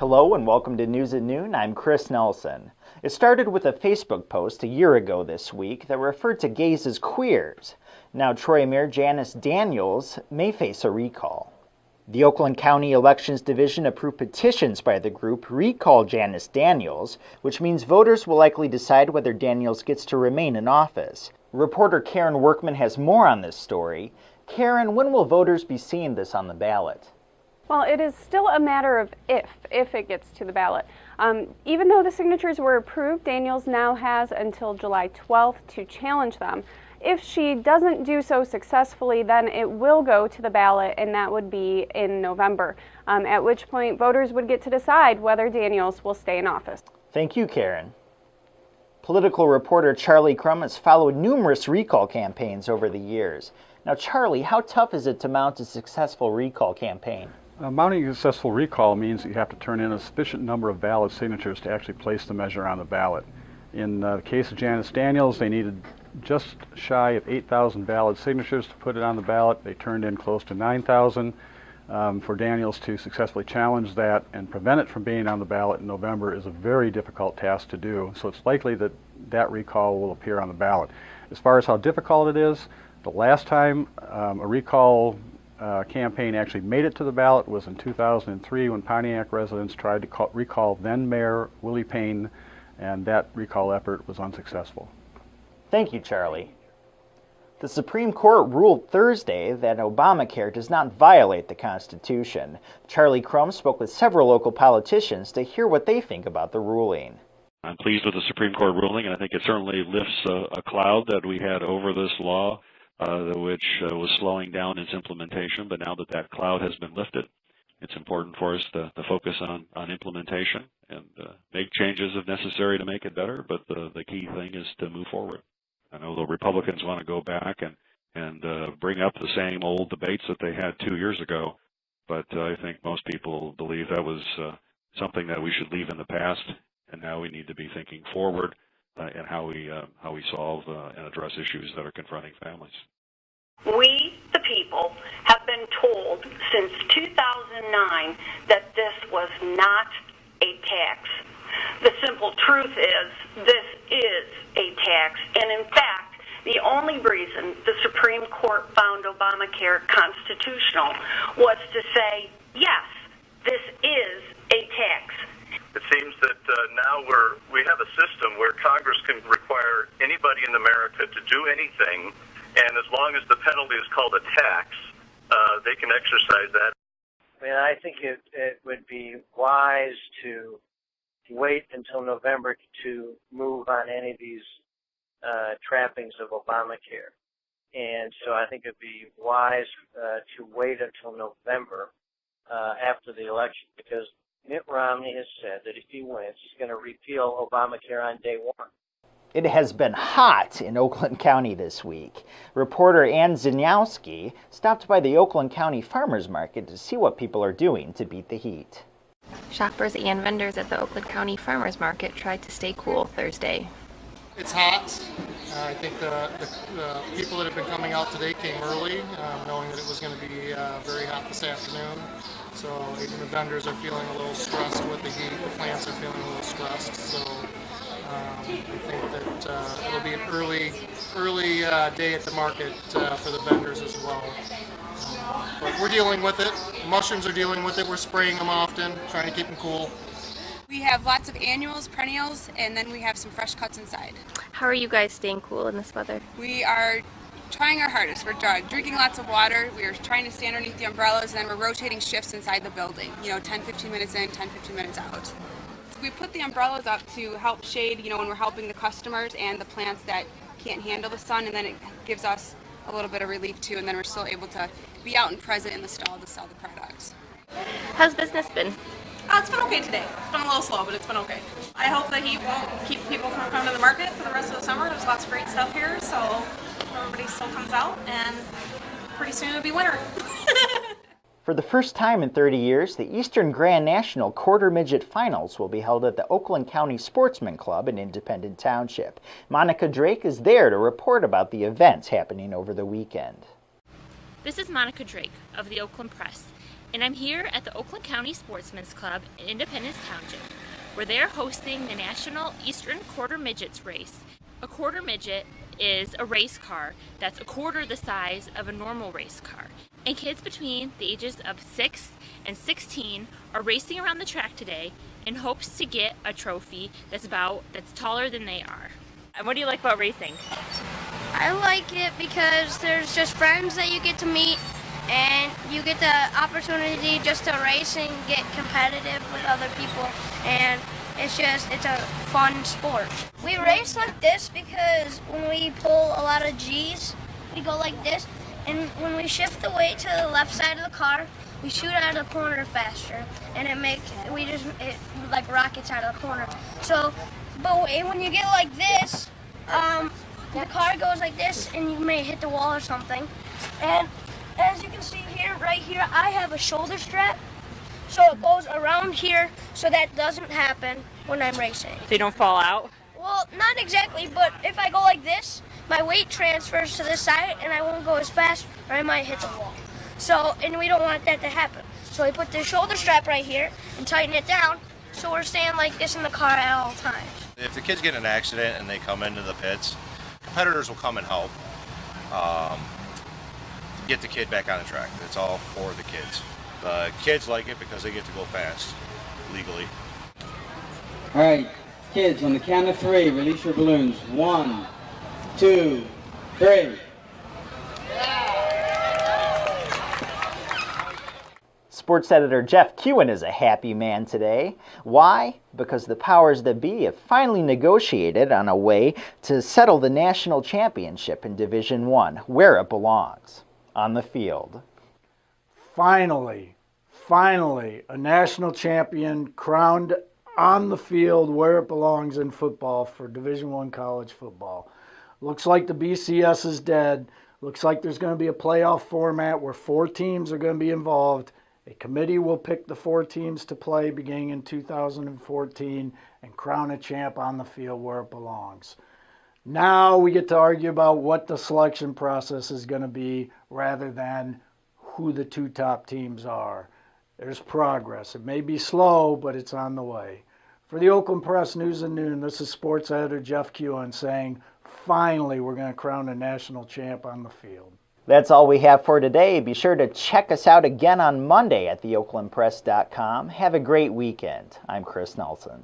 Hello and welcome to News at Noon. I'm Chris Nelson. It started with a Facebook post a year ago this week that referred to gays as queers. Now Troy Mayor Janice Daniels may face a recall. The Oakland County Elections Division approved petitions by the group Recall Janice Daniels, which means voters will likely decide whether Daniels gets to remain in office. Reporter Karen Workman has more on this story. Karen, when will voters be seeing this on the ballot? Well, it is still a matter of if it gets to the ballot. Even though the signatures were approved, Daniels now has until July 12th to challenge them. If she doesn't do so successfully, then it will go to the ballot, and that would be in November, at which point voters would get to decide whether Daniels will stay in office. Thank you, Karen. Political reporter Charlie Crum has followed numerous recall campaigns over the years. Now, Charlie, how tough is it to mount a successful recall campaign? Mounting a successful recall means that you have to turn in a sufficient number of valid signatures to actually place the measure on the ballot. In the case of Janice Daniels, they needed just shy of 8,000 valid signatures to put it on the ballot. They turned in close to 9,000. For Daniels to successfully challenge that and prevent it from being on the ballot in November is a very difficult task to do. So it's likely that that recall will appear on the ballot. As far as how difficult it is, the last time a recall campaign actually made it to the ballot was in 2003 when Pontiac residents tried to recall then Mayor Willie Payne, and that recall effort was unsuccessful. Thank you, Charlie. The Supreme Court ruled Thursday that Obamacare does not violate the Constitution. Charlie Crum spoke with several local politicians to hear what they think about the ruling. I'm pleased with the Supreme Court ruling, and I think it certainly lifts a cloud that we had over this law, which was slowing down its implementation. But now that that cloud has been lifted, it's important for us to focus on implementation and make changes if necessary to make it better. But the key thing is to move forward. I know the Republicans want to go back and bring up the same old debates that they had 2 years ago, but I think most people believe that was something that we should leave in the past, and now we need to be thinking forward in how we solve and address issues that are confronting families. We, the people, have been told since 2009 that this was not a tax. The simple truth is this is a tax, and in fact, the only reason the Supreme Court found Obamacare constitutional was to say, yes, this is a tax. It seems that now we have a system where Congress can require anybody in America to do anything, and as long as the penalty is called a tax, they can exercise that. I mean, I think it would be wise to wait until November to move on any of these trappings of Obamacare. And so I think it would be wise to wait until November after the election, because Mitt Romney has said that if he wins, he's going to repeal Obamacare on day one. It has been hot in Oakland County this week. Reporter Ann Ziniowski stopped by the Oakland County Farmers Market to see what people are doing to beat the heat. Shoppers and vendors at the Oakland County Farmers Market tried to stay cool Thursday. It's hot. I think the people that have been coming out today came early, knowing that it was going to be very hot this afternoon. So even the vendors are feeling a little stressed with the heat. The plants are feeling a little stressed. So I think that it'll be an early day at the market for the vendors as well. But we're dealing with it. Mushrooms are dealing with it. We're spraying them often, trying to keep them cool. We have lots of annuals, perennials, and then we have some fresh cuts inside. How are you guys staying cool in this weather? We are trying our hardest. We're drinking lots of water. We are trying to stay underneath the umbrellas, and then we're rotating shifts inside the building. 10-15 minutes in, 10-15 minutes out. We put the umbrellas up to help shade, when we're helping the customers and the plants that can't handle the sun, and then it gives us a little bit of relief too, and then we're still able to be out and present in the stall to sell the products. How's business been? It's been okay today. It's been a little slow, but it's been okay. I hope the heat won't keep people from coming to the market for the rest of the summer. There's lots of great stuff here, so everybody still comes out, and pretty soon it'll be winter. For the first time in 30 years, the Eastern Grand National Quarter Midget Finals will be held at the Oakland County Sportsman Club in Independent Township. Monica Drake is there to report about the events happening over the weekend. This is Monica Drake of the Oakland Press, and I'm here at the Oakland County Sportsman's Club in Independence Township, where they're hosting the National Eastern Quarter Midgets race. A quarter midget is a race car that's a quarter the size of a normal race car. And kids between the ages of 6 and 16 are racing around the track today in hopes to get a trophy that's taller than they are. And what do you like about racing? I like it because there's just friends that you get to meet, and you get the opportunity just to race and get competitive with other people, and it's a fun sport. We race like this because when we pull a lot of G's, we go like this, and when we shift the weight to the left side of the car, we shoot out of the corner faster, and it like rockets out of the corner. So, but when you get like this, the car goes like this, and you may hit the wall or something. And as you can see here, right here, I have a shoulder strap, so it goes around here, so that doesn't happen when I'm racing. So you don't fall out? Well, not exactly, but if I go like this, my weight transfers to this side, and I won't go as fast, or I might hit the wall. So, and we don't want that to happen. So we put the shoulder strap right here and tighten it down, so we're staying like this in the car at all times. If the kids get in an accident and they come into the pits, competitors will come and help get the kid back on the track. It's all for the kids. The kids like it because they get to go fast, legally. All right, kids, on the count of 3, release your balloons. 1, 2, 3. Sports editor Jeff Kewen is a happy man today. Why? Because the powers that be have finally negotiated on a way to settle the national championship in Division I, where it belongs, on the field. Finally, a national champion crowned on the field where it belongs in football for Division I college football. Looks like the BCS is dead. Looks like there's going to be a playoff format where 4 teams are going to be involved. A committee will pick the 4 teams to play beginning in 2014 and crown a champ on the field where it belongs. Now we get to argue about what the selection process is going to be rather than who the 2 top teams are. There's progress. It may be slow, but it's on the way. For the Oakland Press News and Noon, this is sports editor Jeff Kewen saying, finally we're going to crown a national champ on the field. That's all we have for today. Be sure to check us out again on Monday at theoaklandpress.com. Have a great weekend. I'm Chris Nelson.